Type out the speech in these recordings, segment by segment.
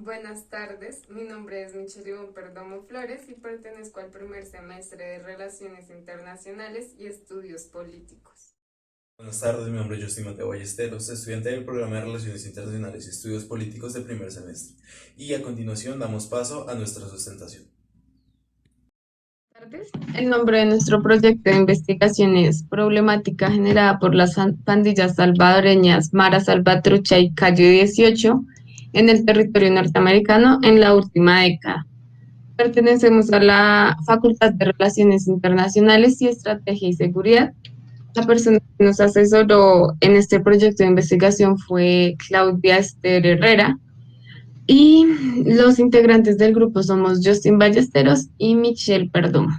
Buenas tardes, mi nombre es Michelle Ivonne Perdomo Flores y pertenezco al primer semestre de Relaciones Internacionales y Estudios Políticos. Buenas tardes, mi nombre es Justin Mateo Ballesteros, estudiante del programa de Relaciones Internacionales y Estudios Políticos de primer semestre. Y a continuación damos paso a nuestra sustentación. Tardes. El nombre de nuestro proyecto de investigación es Problemática generada por las pandillas salvadoreñas Mara Salvatrucha y Calle 18 en el territorio norteamericano en la última década. Pertenecemos a la Facultad de Relaciones Internacionales y Estrategia y Seguridad. La persona que nos asesoró en este proyecto de investigación fue Claudia Esther Herrera y los integrantes del grupo somos Justin Ballesteros y Michelle Perdomo.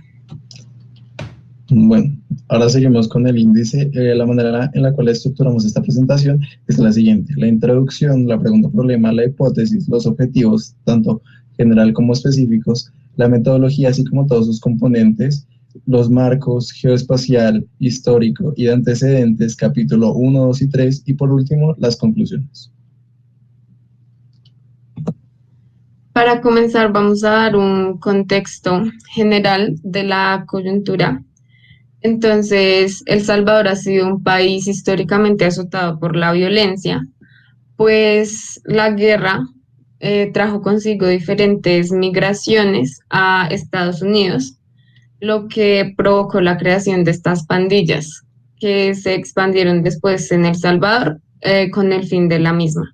Bueno, ahora seguimos con el índice. La manera en la cual estructuramos esta presentación es la siguiente: la introducción, la pregunta problema, la hipótesis, los objetivos, tanto general como específicos, la metodología, así como todos sus componentes, los marcos geoespacial, histórico y de antecedentes, capítulo 1, 2 y 3, y por último, las conclusiones. Para comenzar, vamos a dar un contexto general de la coyuntura. Entonces, El Salvador ha sido un país históricamente azotado por la violencia, pues la guerra trajo consigo diferentes migraciones a Estados Unidos, lo que provocó la creación de estas pandillas que se expandieron después en El Salvador con el fin de la misma.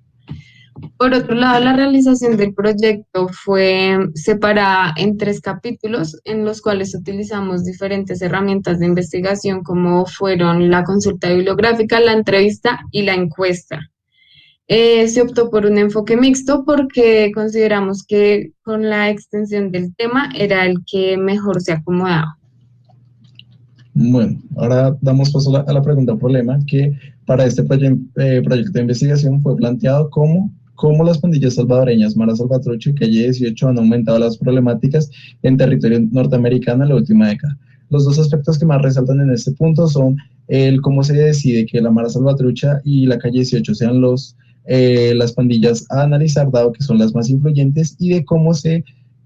Por otro lado, la realización del proyecto fue separada en tres capítulos en los cuales utilizamos diferentes herramientas de investigación como fueron la consulta bibliográfica, la entrevista y la encuesta. Se optó por un enfoque mixto porque consideramos que con la extensión del tema era el que mejor se acomodaba. Bueno, ahora damos paso a la pregunta problema, que para este proyecto de investigación fue planteado como cómo las pandillas salvadoreñas Mara Salvatrucha y Calle 18 han aumentado las problemáticas en territorio norteamericano en la última década. Los dos aspectos que más resaltan en este punto son el cómo se decide que la Mara Salvatrucha y la Calle 18 sean las pandillas a analizar, dado que son las más influyentes, y de cómo se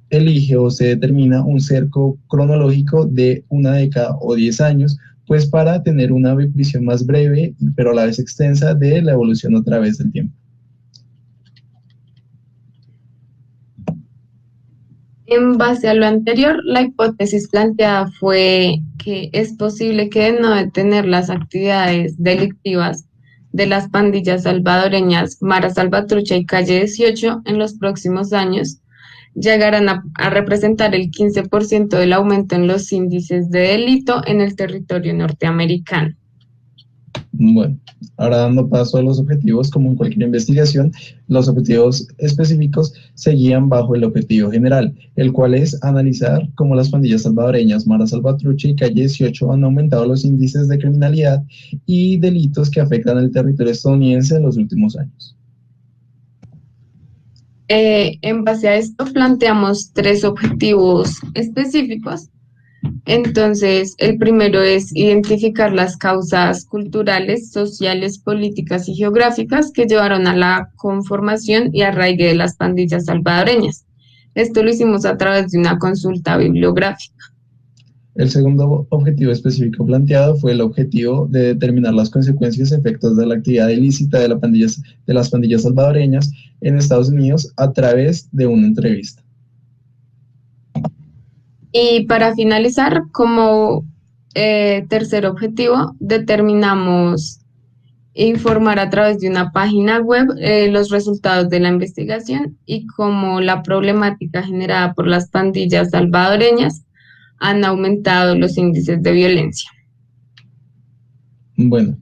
elige o se determina un cerco cronológico de una década o 10 años, pues para tener una visión más breve, pero a la vez extensa, de la evolución a través del tiempo. En base a lo anterior, la hipótesis planteada fue que es posible que de no detener las actividades delictivas de las pandillas salvadoreñas Mara Salvatrucha y Calle 18 en los próximos años, llegarán a representar el 15% del aumento en los índices de delito en el territorio norteamericano. Bueno, ahora dando paso a los objetivos, como en cualquier investigación, los objetivos específicos se guían bajo el objetivo general, el cual es analizar cómo las pandillas salvadoreñas Mara Salvatrucha y Calle 18 han aumentado los índices de criminalidad y delitos que afectan al territorio estadounidense en los últimos años. En base a esto planteamos tres objetivos específicos. Entonces, el primero es identificar las causas culturales, sociales, políticas y geográficas que llevaron a la conformación y arraigue de las pandillas salvadoreñas. Esto lo hicimos a través de una consulta bibliográfica. El segundo objetivo específico planteado fue el objetivo de determinar las consecuencias y efectos de la actividad ilícita de las pandillas salvadoreñas en Estados Unidos a través de una entrevista. Y para finalizar, como tercer objetivo, determinamos informar a través de una página web los resultados de la investigación y cómo la problemática generada por las pandillas salvadoreñas han aumentado los índices de violencia. Bueno,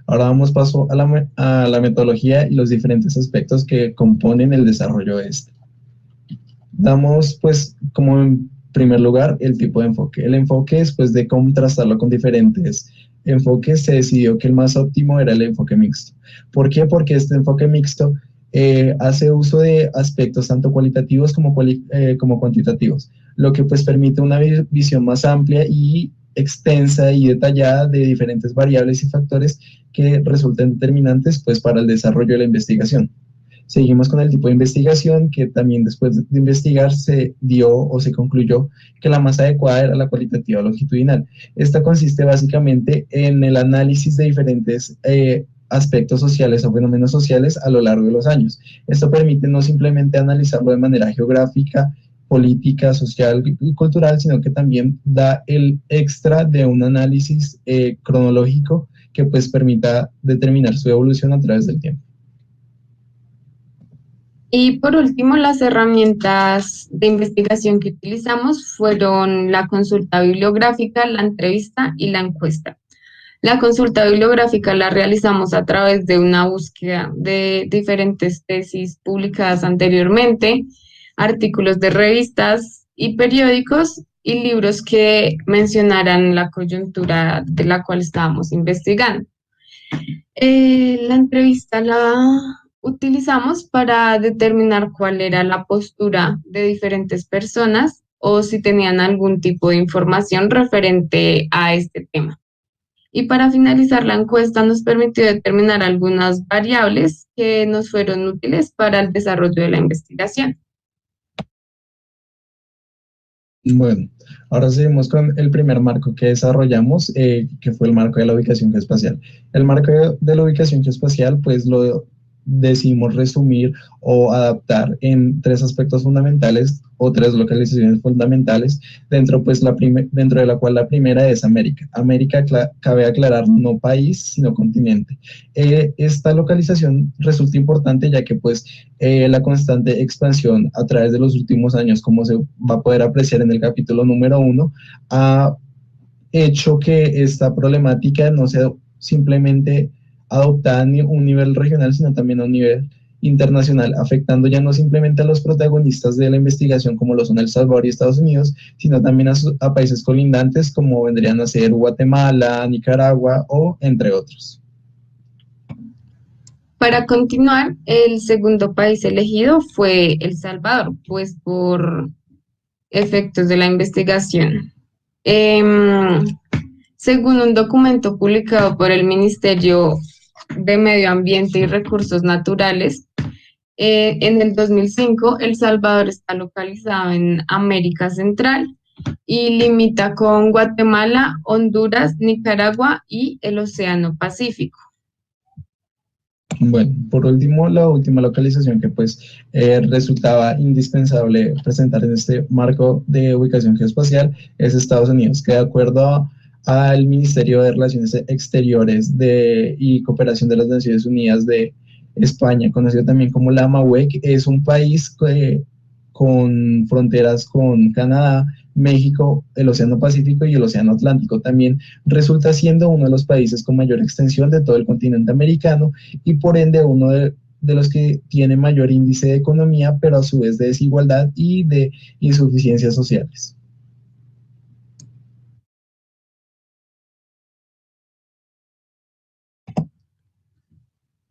ahora damos paso a la metodología y los diferentes aspectos que componen el desarrollo de este. Damos, pues, como en primer lugar, el tipo de enfoque. El enfoque, después de contrastarlo con diferentes enfoques, se decidió que el más óptimo era el enfoque mixto. ¿Por qué? Porque este enfoque mixto hace uso de aspectos tanto cualitativos como cuantitativos, lo que pues permite una visión más amplia y extensa y detallada de diferentes variables y factores que resultan determinantes pues para el desarrollo de la investigación. Seguimos con el tipo de investigación, que también después de investigar se dio o se concluyó que la más adecuada era la cualitativa longitudinal. Esta consiste básicamente en el análisis de diferentes aspectos sociales o fenómenos sociales a lo largo de los años. Esto permite no simplemente analizarlo de manera geográfica, política, social y cultural, sino que también da el extra de un análisis cronológico que pues permita determinar su evolución a través del tiempo. Y por último, las herramientas de investigación que utilizamos fueron la consulta bibliográfica, la entrevista y la encuesta. La consulta bibliográfica la realizamos a través de una búsqueda de diferentes tesis publicadas anteriormente, artículos de revistas y periódicos y libros que mencionaran la coyuntura de la cual estábamos investigando. La entrevista la utilizamos para determinar cuál era la postura de diferentes personas o si tenían algún tipo de información referente a este tema. Y para finalizar, la encuesta nos permitió determinar algunas variables que nos fueron útiles para el desarrollo de la investigación. Bueno, ahora seguimos con el primer marco que desarrollamos, que fue el marco de la ubicación geoespacial. El marco de la ubicación geoespacial, pues lo decidimos resumir o adaptar en tres aspectos fundamentales o tres localizaciones fundamentales, dentro de la cual la primera es América. América, cabe aclarar, no país, sino continente. Esta localización resulta importante ya que pues la constante expansión a través de los últimos años, como se va a poder apreciar en el capítulo número 1, ha hecho que esta problemática no sea simplemente adoptada a un nivel regional, sino también a un nivel internacional, afectando ya no simplemente a los protagonistas de la investigación como lo son El Salvador y Estados Unidos, sino también a países colindantes como vendrían a ser Guatemala, Nicaragua o entre otros. Para continuar, el segundo país elegido fue El Salvador, pues por efectos de la investigación. Según un documento publicado por el Ministerio de Medio Ambiente y Recursos Naturales, en el 2005, El Salvador está localizado en América Central y limita con Guatemala, Honduras, Nicaragua y el Océano Pacífico. Bueno, por último, la última localización que pues resultaba indispensable presentar en este marco de ubicación geoespacial es Estados Unidos, que de acuerdo al Ministerio de Relaciones Exteriores y Cooperación de las Naciones Unidas de España, conocido también como la MAUEC, es un país con fronteras con Canadá, México, el Océano Pacífico y el Océano Atlántico. También resulta siendo uno de los países con mayor extensión de todo el continente americano y por ende uno de los que tiene mayor índice de economía, pero a su vez de desigualdad y de insuficiencias sociales.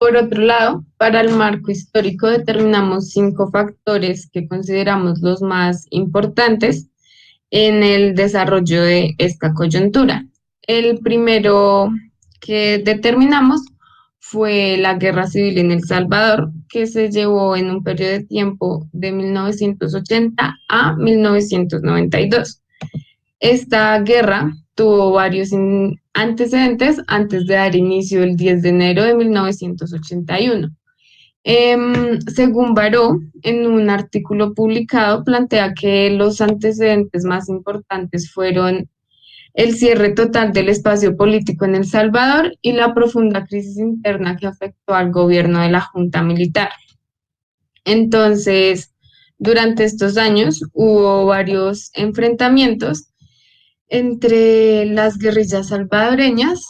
Por otro lado, para el marco histórico determinamos 5 factores que consideramos los más importantes en el desarrollo de esta coyuntura. El primero que determinamos fue la Guerra Civil en El Salvador, que se llevó en un periodo de tiempo de 1980 a 1992. Esta guerra tuvo varios antecedentes antes de dar inicio el 10 de enero de 1981. Según Baró, en un artículo publicado, plantea que los antecedentes más importantes fueron el cierre total del espacio político en El Salvador y la profunda crisis interna que afectó al gobierno de la Junta Militar. Entonces, durante estos años hubo varios enfrentamientos entre las guerrillas salvadoreñas,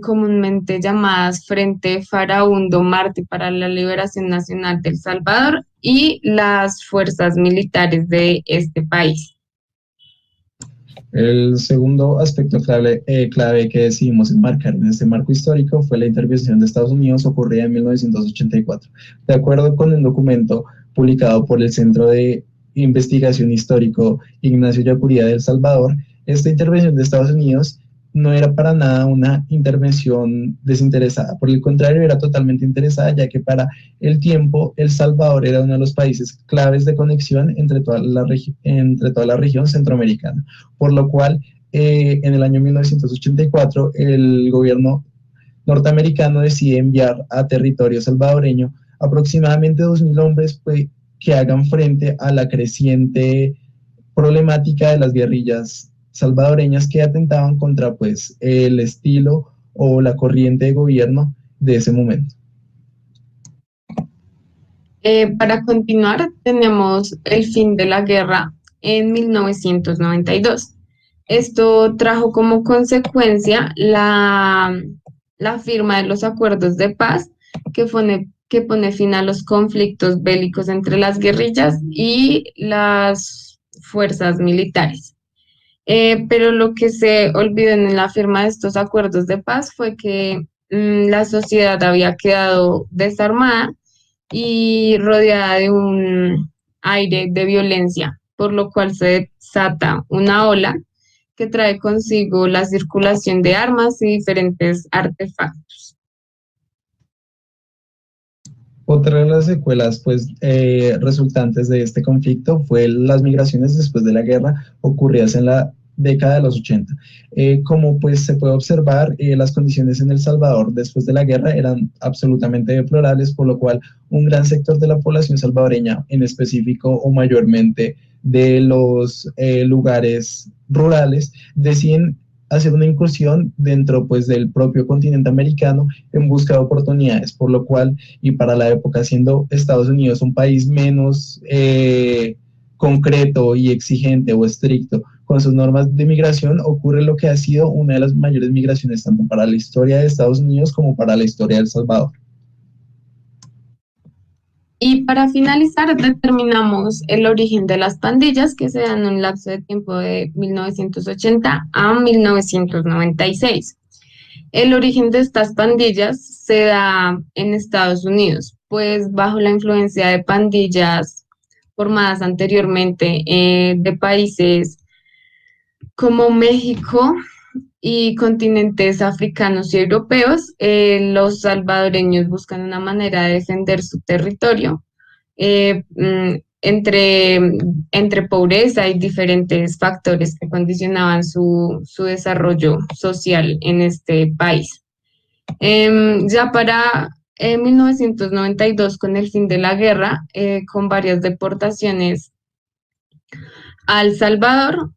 comúnmente llamadas Frente Farabundo Martí para la Liberación Nacional del Salvador, y las fuerzas militares de este país. El segundo aspecto clave que decidimos enmarcar en este marco histórico fue la intervención de Estados Unidos ocurrida en 1984. De acuerdo con un documento publicado por el Centro de Investigación Histórico Ignacio Yacuría de El Salvador, esta intervención de Estados Unidos no era para nada una intervención desinteresada, por el contrario, era totalmente interesada, ya que para el tiempo El Salvador era uno de los países claves de conexión entre toda la región centroamericana, por lo cual en el año 1984 el gobierno norteamericano decide enviar a territorio salvadoreño aproximadamente 2.000 hombres pues, que hagan frente a la creciente problemática de las guerrillas salvadoreñas que atentaban contra pues, el estilo o la corriente de gobierno de ese momento. Para continuar, tenemos el fin de la guerra en 1992. Esto trajo como consecuencia la firma de los acuerdos de paz que pone fin a los conflictos bélicos entre las guerrillas y las fuerzas militares. Pero lo que se olvidó en la firma de estos acuerdos de paz fue que la sociedad había quedado desarmada y rodeada de un aire de violencia, por lo cual se desata una ola que trae consigo la circulación de armas y diferentes artefactos. Otra de las secuelas pues, resultantes de este conflicto fue las migraciones después de la guerra ocurridas en la década de los 80. Como pues se puede observar, las condiciones en El Salvador después de la guerra eran absolutamente deplorables, por lo cual un gran sector de la población salvadoreña, en específico o mayormente de los lugares rurales, deciden hacer una incursión dentro pues, del propio continente americano en busca de oportunidades, por lo cual, y para la época siendo Estados Unidos un país menos concreto y exigente o estricto con sus normas de migración, ocurre lo que ha sido una de las mayores migraciones tanto para la historia de Estados Unidos como para la historia de El Salvador. Y para finalizar, determinamos el origen de las pandillas que se dan en un lapso de tiempo de 1980 a 1996. El origen de estas pandillas se da en Estados Unidos, pues bajo la influencia de pandillas formadas anteriormente de países como México y continentes africanos y europeos, los salvadoreños buscan una manera de defender su territorio eh, mm, entre, entre pobreza y diferentes factores que condicionaban su desarrollo social en este país. Ya para 1992, con el fin de la guerra, con varias deportaciones a El Salvador,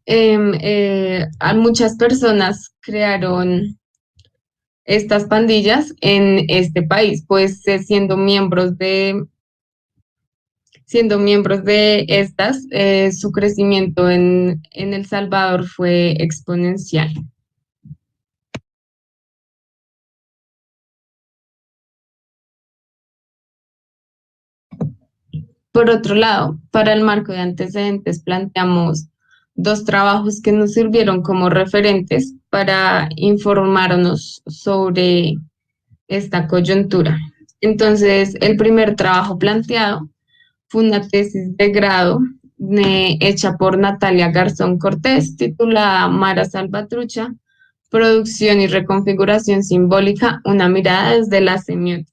a muchas personas crearon estas pandillas en este país, pues siendo miembros de estas, su crecimiento en El Salvador fue exponencial. Por otro lado, para el marco de antecedentes planteamos dos trabajos que nos sirvieron como referentes para informarnos sobre esta coyuntura. Entonces, el primer trabajo planteado fue una tesis de grado hecha por Natalia Garzón Cortés, titulada Mara Salvatrucha, Producción y Reconfiguración Simbólica, una mirada desde la semiótica.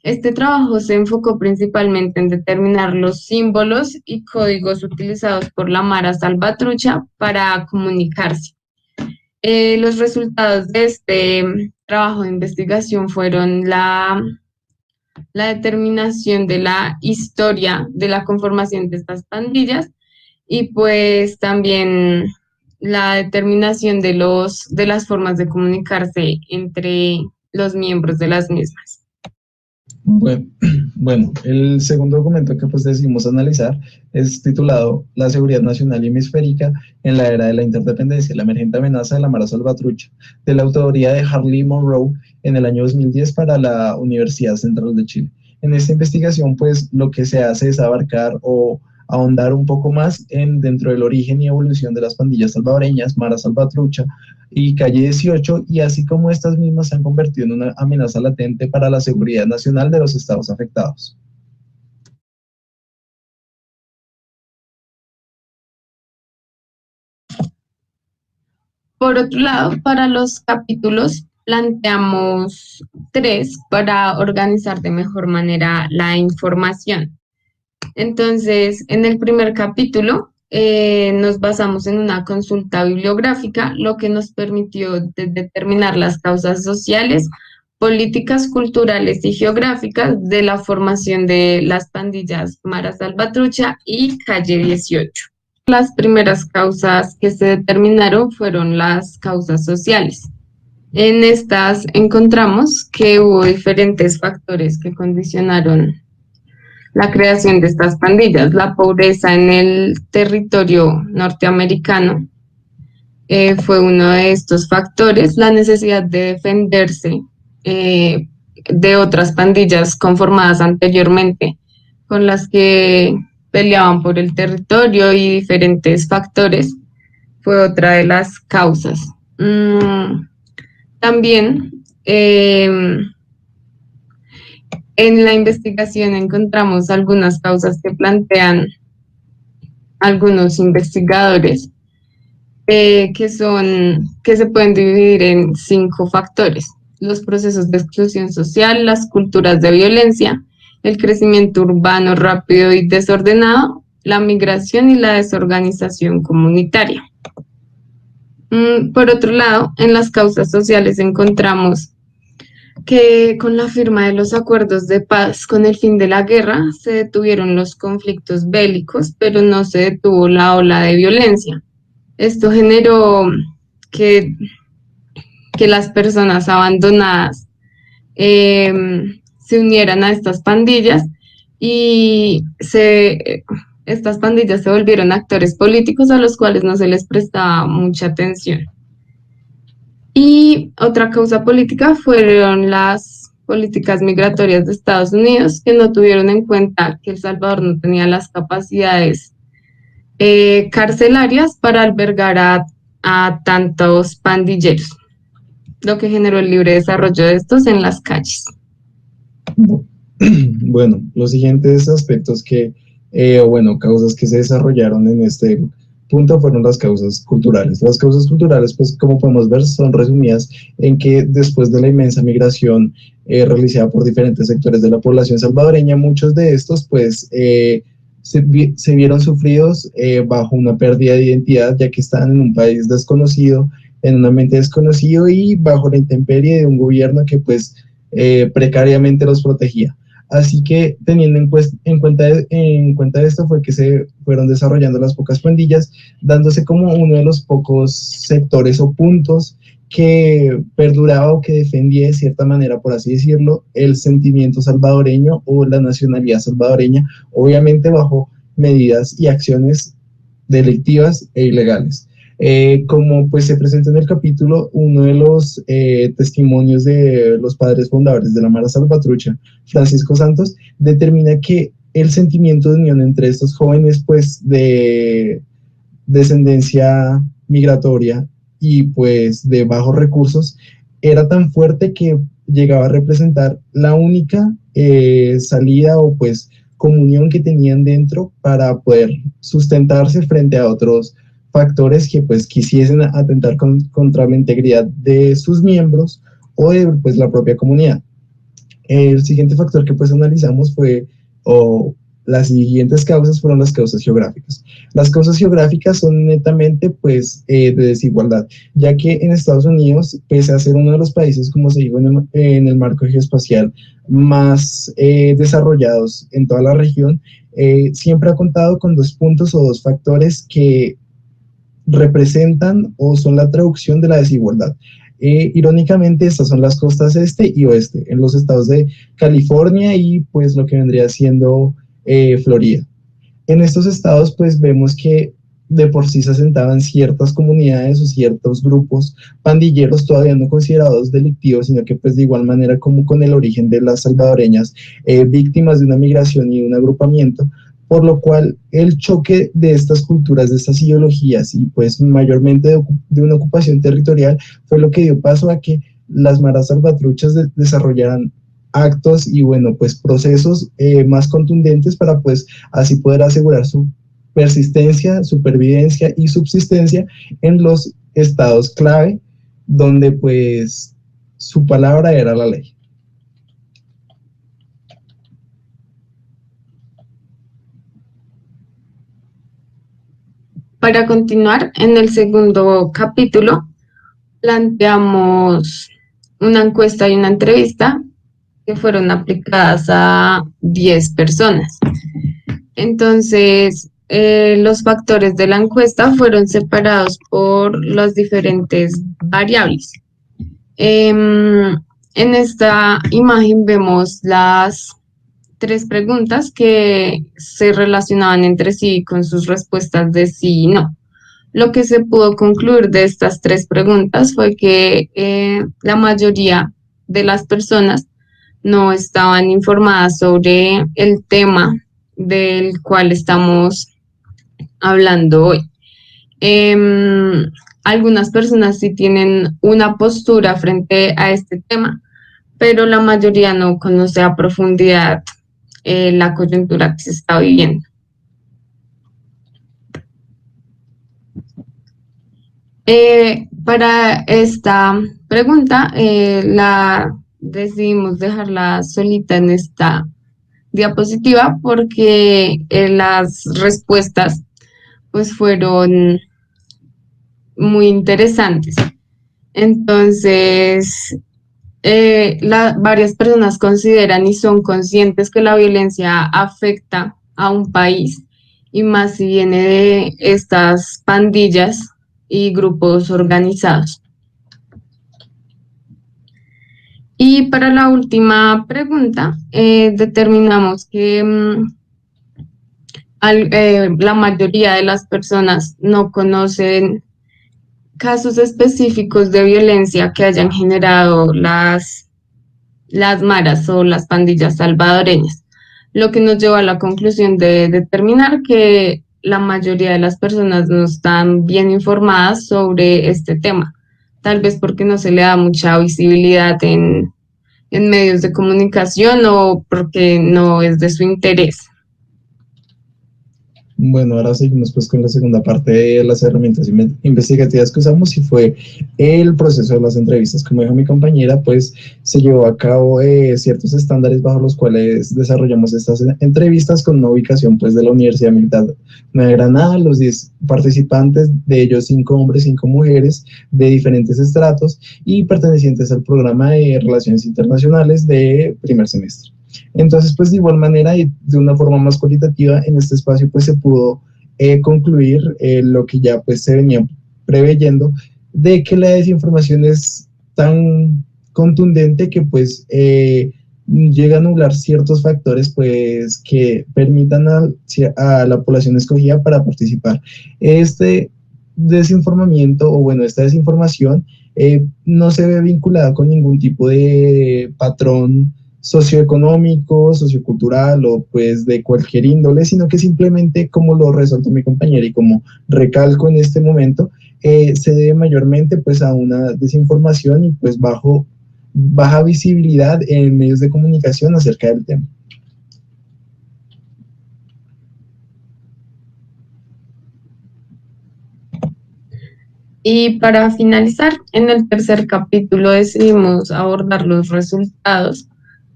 Este trabajo se enfocó principalmente en determinar los símbolos y códigos utilizados por la Mara Salvatrucha para comunicarse. Los resultados de este trabajo de investigación fueron la determinación de la historia de la conformación de estas pandillas y pues también la determinación de las formas de comunicarse entre los miembros de las mismas. Bueno, bueno, el segundo documento que pues decidimos analizar es titulado La seguridad nacional y hemisférica en la era de la interdependencia, la emergente amenaza de la Mara Salvatrucha, de la autoría de Harley Monroe en el año 2010 para la Universidad Central de Chile. En esta investigación pues lo que se hace es abarcar o ahondar un poco más dentro del origen y evolución de las pandillas salvadoreñas, Mara Salvatrucha, y Calle 18, y así como estas mismas se han convertido en una amenaza latente para la seguridad nacional de los estados afectados. Por otro lado, para los capítulos planteamos 3 para organizar de mejor manera la información. Entonces, en el primer capítulo nos basamos en una consulta bibliográfica, lo que nos permitió determinar las causas sociales, políticas culturales y geográficas de la formación de las pandillas Mara Salvatrucha y Calle 18. Las primeras causas que se determinaron fueron las causas sociales. En estas encontramos que hubo diferentes factores que condicionaron la creación de estas pandillas. La pobreza en el territorio norteamericano fue uno de estos factores, la necesidad de defenderse de otras pandillas conformadas anteriormente con las que peleaban por el territorio y diferentes factores fue otra de las causas. También en la investigación encontramos algunas causas que plantean algunos investigadores que se pueden dividir en 5 factores: los procesos de exclusión social, las culturas de violencia, el crecimiento urbano rápido y desordenado, la migración y la desorganización comunitaria. Por otro lado, en las causas sociales encontramos que con la firma de los acuerdos de paz con el fin de la guerra se detuvieron los conflictos bélicos, pero no se detuvo la ola de violencia. Esto generó que las personas abandonadas se unieran a estas pandillas y estas pandillas se volvieron actores políticos a los cuales no se les prestaba mucha atención. Y otra causa política fueron las políticas migratorias de Estados Unidos, que no tuvieron en cuenta que El Salvador no tenía las capacidades carcelarias para albergar a tantos pandilleros, lo que generó el libre desarrollo de estos en las calles. Bueno, los siguientes aspectos causas que se desarrollaron en este punto fueron las causas culturales. Las causas culturales, pues como podemos ver, son resumidas en que después de la inmensa migración realizada por diferentes sectores de la población salvadoreña, muchos de estos pues se vieron sufridos bajo una pérdida de identidad, ya que estaban en un país desconocido, en un ambiente desconocido y bajo la intemperie de un gobierno que pues precariamente los protegía. Así que teniendo en cuenta esto fue que se fueron desarrollando las pocas pandillas, dándose como uno de los pocos sectores o puntos que perduraba o que defendía de cierta manera, por así decirlo, el sentimiento salvadoreño o la nacionalidad salvadoreña, obviamente bajo medidas y acciones delictivas e ilegales. Como pues se presenta en el capítulo, uno de los testimonios de los padres fundadores de la Mara Salvatrucha, Francisco Santos, determina que el sentimiento de unión entre estos jóvenes pues de descendencia migratoria y pues de bajos recursos era tan fuerte que llegaba a representar la única salida o pues comunión que tenían dentro para poder sustentarse frente a otros factores que pues quisiesen atentar contra la integridad de sus miembros o de pues la propia comunidad. El siguiente factor que pues analizamos las siguientes causas fueron las causas geográficas. Las causas geográficas son netamente pues de desigualdad, ya que en Estados Unidos, pese a ser uno de los países, como se dijo en el marco geoespacial, más desarrollados en toda la región, siempre ha contado con 2 puntos o 2 factores que representan o son la traducción de la desigualdad. Irónicamente, estas son las costas este y oeste, en los estados de California y pues lo que vendría siendo Florida. En estos estados pues vemos que de por sí se asentaban ciertas comunidades o ciertos grupos pandilleros todavía no considerados delictivos, sino que pues de igual manera como con el origen de las salvadoreñas, víctimas de una migración y un agrupamiento, por lo cual el choque de estas culturas, de estas ideologías y pues mayormente de una ocupación territorial fue lo que dio paso a que las maras salvatruchas desarrollaran actos y bueno pues procesos más contundentes para pues así poder asegurar su persistencia, supervivencia y subsistencia en los estados clave donde pues su palabra era la ley. Para continuar, en el segundo capítulo planteamos una encuesta y una entrevista que fueron aplicadas a 10 personas. Entonces, los factores de la encuesta fueron separados por las diferentes variables. En esta imagen vemos las 3 preguntas que se relacionaban entre sí con sus respuestas de sí y no. Lo que se pudo concluir de estas 3 preguntas fue que la mayoría de las personas no estaban informadas sobre el tema del cual estamos hablando hoy. Algunas personas sí tienen una postura frente a este tema, pero la mayoría no conoce a profundidad la coyuntura que se está viviendo. Para esta pregunta, la decidimos dejarla solita en esta diapositiva porque las respuestas pues fueron muy interesantes. Entonces, varias personas consideran y son conscientes que la violencia afecta a un país y más si viene de estas pandillas y grupos organizados. Y para la última pregunta, determinamos que la mayoría de las personas no conocen casos específicos de violencia que hayan generado las maras o las pandillas salvadoreñas, lo que nos lleva a la conclusión de determinar que la mayoría de las personas no están bien informadas sobre este tema, tal vez porque no se le da mucha visibilidad en medios de comunicación o porque no es de su interés. Bueno, ahora seguimos pues con la segunda parte de las herramientas investigativas que usamos y fue el proceso de las entrevistas. Como dijo mi compañera, pues se llevó a cabo ciertos estándares bajo los cuales desarrollamos estas entrevistas con una ubicación pues de la Universidad Militar de Granada. Los 10 participantes, de ellos 5 hombres, 5 mujeres de diferentes estratos y pertenecientes al programa de Relaciones Internacionales de primer semestre. Entonces, pues de igual manera y de una forma más cualitativa, en este espacio pues se pudo concluir lo que ya pues se venía preveyendo, de que la desinformación es tan contundente que pues llega a anular ciertos factores pues que permitan a la población escogida para participar. Este desinformamiento, o bueno, esta desinformación no se ve vinculada con ningún tipo de patrón socioeconómico, sociocultural o pues de cualquier índole, sino que simplemente, como lo resaltó mi compañera y como recalco en este momento, se debe mayormente pues a una desinformación y pues baja visibilidad en medios de comunicación acerca del tema. Y para finalizar, en el tercer capítulo decidimos abordar los resultados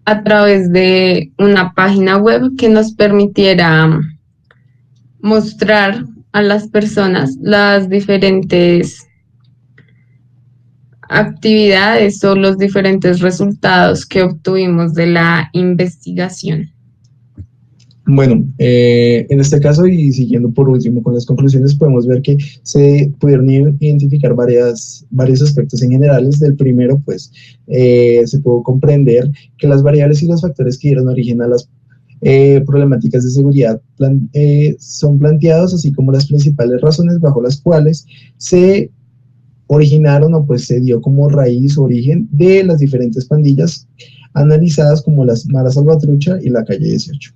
a través de una página web que nos permitiera mostrar a las personas las diferentes actividades o los diferentes resultados que obtuvimos de la investigación. Bueno, en este caso y siguiendo por último con las conclusiones, podemos ver que se pudieron identificar varios aspectos en generales. Del primero, pues, se pudo comprender que las variables y los factores que dieron origen a las problemáticas de seguridad son planteados, así como las principales razones bajo las cuales se originaron o pues se dio como raíz o origen de las diferentes pandillas analizadas como las Mara Salvatrucha y la Calle 18.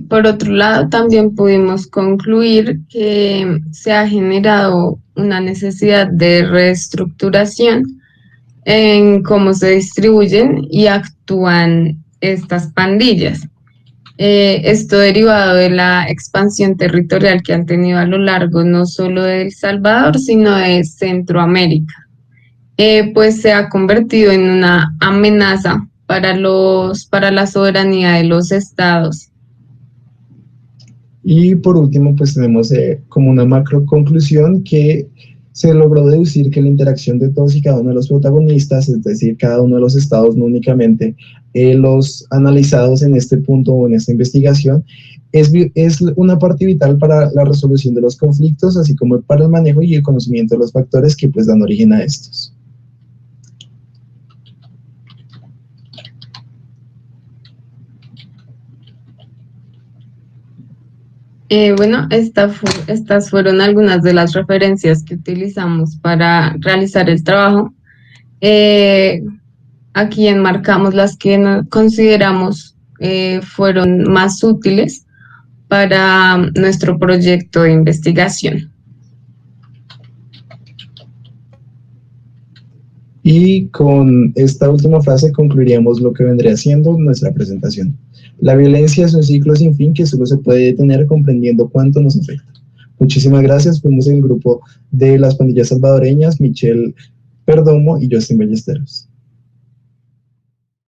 Por otro lado, también pudimos concluir que se ha generado una necesidad de reestructuración en cómo se distribuyen y actúan estas pandillas. Esto derivado de la expansión territorial que han tenido a lo largo no solo de El Salvador, sino de Centroamérica. Pues se ha convertido en una amenaza para la soberanía de los estados. Y por último, pues tenemos como una macro conclusión que se logró deducir que la interacción de todos y cada uno de los protagonistas, es decir, cada uno de los estados, no únicamente los analizados en este punto o en esta investigación, es una parte vital para la resolución de los conflictos, así como para el manejo y el conocimiento de los factores que pues dan origen a estos. Bueno, estas fueron algunas de las referencias que utilizamos para realizar el trabajo. Aquí enmarcamos las que consideramos fueron más útiles para nuestro proyecto de investigación. Y con esta última frase concluiríamos lo que vendría siendo nuestra presentación. La violencia es un ciclo sin fin que solo se puede detener comprendiendo cuánto nos afecta. Muchísimas gracias. Fuimos el grupo de las pandillas salvadoreñas, Michelle Perdomo y Justin Ballesteros.